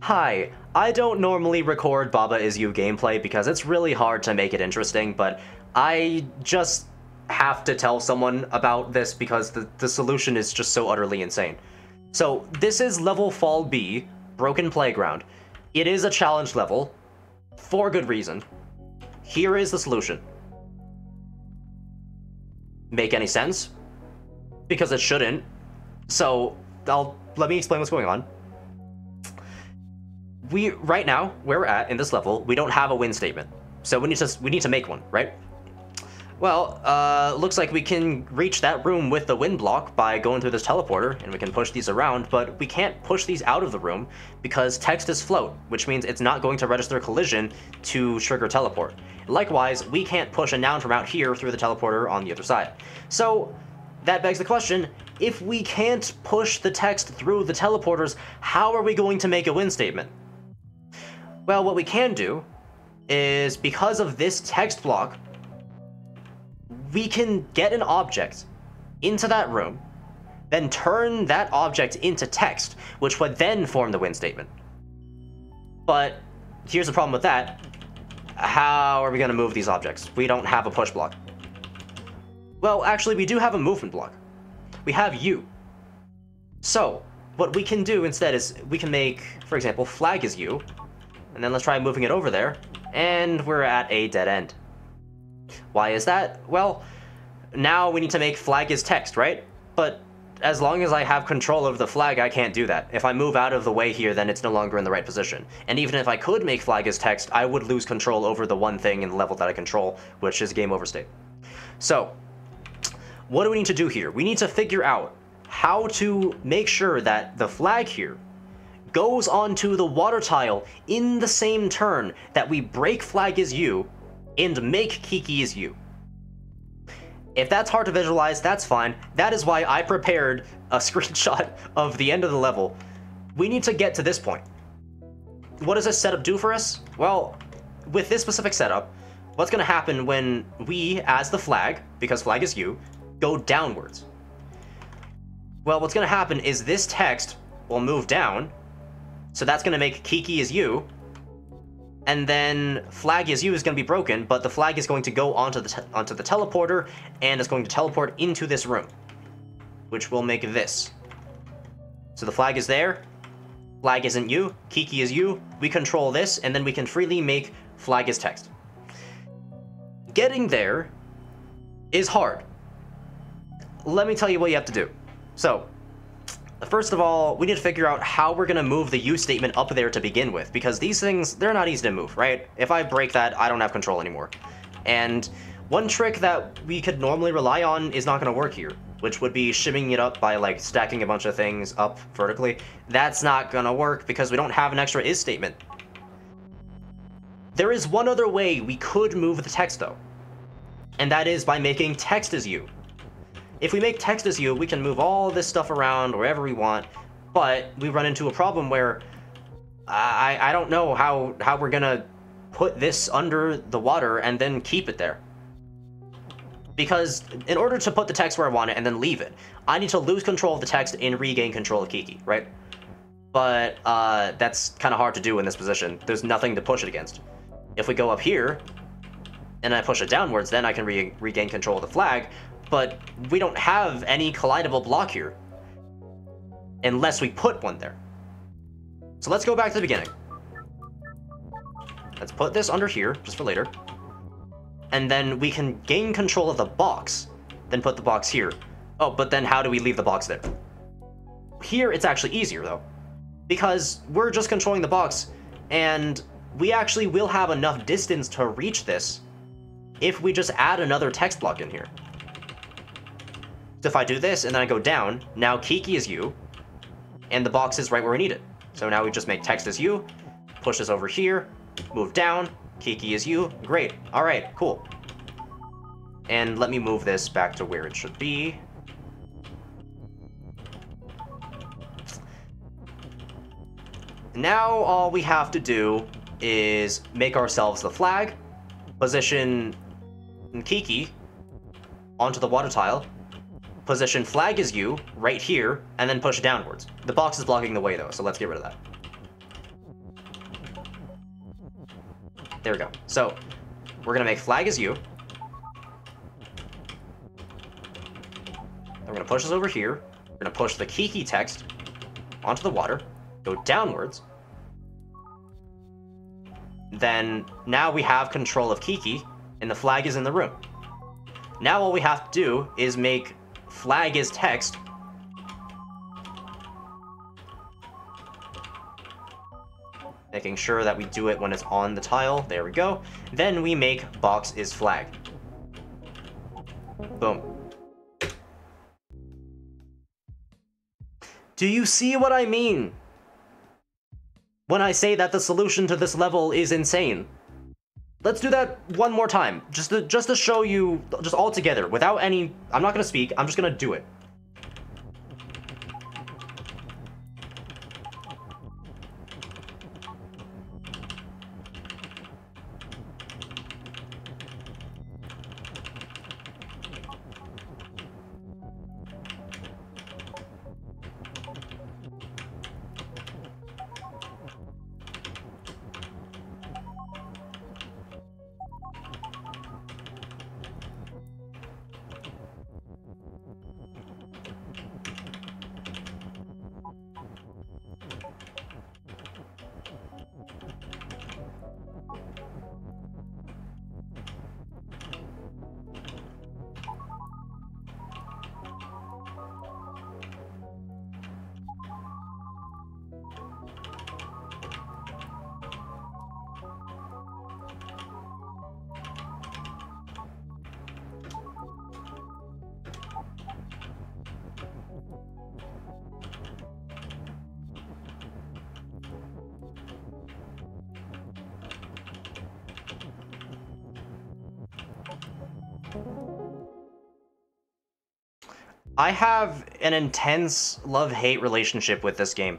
Hi, I don't normally record Baba Is You gameplay because it's really hard to make it interesting, but I just have to tell someone about this because the solution is just so utterly insane. So this is level Fall B, Broken Playground. It is a challenge level, for good reason. Here is the solution. Make any sense? Because it shouldn't. So let me explain what's going on. Right now, where we're at in this level, we don't have a win statement. So we need to make one, right? Well, looks like we can reach that room with the win block by going through this teleporter, and we can push these around, but we can't push these out of the room because text is float, which means it's not going to register collision to trigger teleport. Likewise, we can't push a noun from out here through the teleporter on the other side. So that begs the question, if we can't push the text through the teleporters, how are we going to make a win statement? Well, what we can do is, because of this text block, we can get an object into that room, then turn that object into text, which would then form the win statement. But here's the problem with that. How are we going to move these objects? We don't have a push block. Well, actually, we do have a movement block. We have you. So what we can do instead is we can make, for example, flag is you, and then let's try moving it over there, and we're at a dead end. Why is that? Well, now we need to make flag is text, right? But as long as I have control over the flag, I can't do that. If I move out of the way here, then it's no longer in the right position. And even if I could make flag as text, I would lose control over the one thing in the level that I control, which is game over state. So what do we need to do here? We need to figure out how to make sure that the flag here goes onto the water tile in the same turn that we break flag is you and make KEKE is you. If that's hard to visualize, that's fine. That is why I prepared a screenshot of the end of the level. We need to get to this point. What does this setup do for us? Well, with this specific setup, what's going to happen when we, as the flag, because flag is you, go downwards? Well, what's going to happen is this text will move down, so that's going to make KEKE is you, and then flag is you is going to be broken, but the flag is going to go onto the teleporter, and it's going to teleport into this room, which will make this. So the flag is there, flag isn't you, KEKE is you, we control this, and then we can freely make flag is text. Getting there is hard. Let me tell you what you have to do. So, first of all, we need to figure out how we're going to move the you statement up there to begin with, because these things, they're not easy to move, right? If I break that, I don't have control anymore. And one trick that we could normally rely on is not going to work here, which would be shimming it up by, like, stacking a bunch of things up vertically. That's not going to work because we don't have an extra is statement. There is one other way we could move the text, though, and that is by making text as you. If we make text as you, we can move all this stuff around wherever we want, but we run into a problem where I don't know how we're gonna put this under the water and then keep it there. Because in order to put the text where I want it and then leave it, I need to lose control of the text and regain control of KEKE, right? But that's kind of hard to do in this position. There's nothing to push it against. If we go up here and I push it downwards, then I can regain control of the flag, but we don't have any collidable block here unless we put one there. So let's go back to the beginning. Let's put this under here, just for later. And then we can gain control of the box, then put the box here. Oh, but then how do we leave the box there? Here, it's actually easier, though, because we're just controlling the box, and we actually will have enough distance to reach this if we just add another text block in here. So if I do this, and then I go down, now KEKE is you, and the box is right where we need it. So now we just make text as you, push this over here, move down, KEKE is you, great, alright, cool. And let me move this back to where it should be. Now all we have to do is make ourselves the flag, position KEKE onto the water tile, position flag is you right here, and then push downwards. The box is blocking the way though, so let's get rid of that. There we go. So we're gonna make flag is you. Then we're gonna push this over here. We're gonna push the KEKE text onto the water, go downwards. Then now we have control of KEKE, and the flag is in the room. Now all we have to do is make flag is text making sure that we do it when it's on the tile. There we go. Then we make box is flag. Boom. Do you see what I mean when I say that the solution to this level is insane? Let's do that one more time, just to show you, just all together, without any... I'm not gonna speak, I'm just gonna do it. I have an intense love-hate relationship with this game.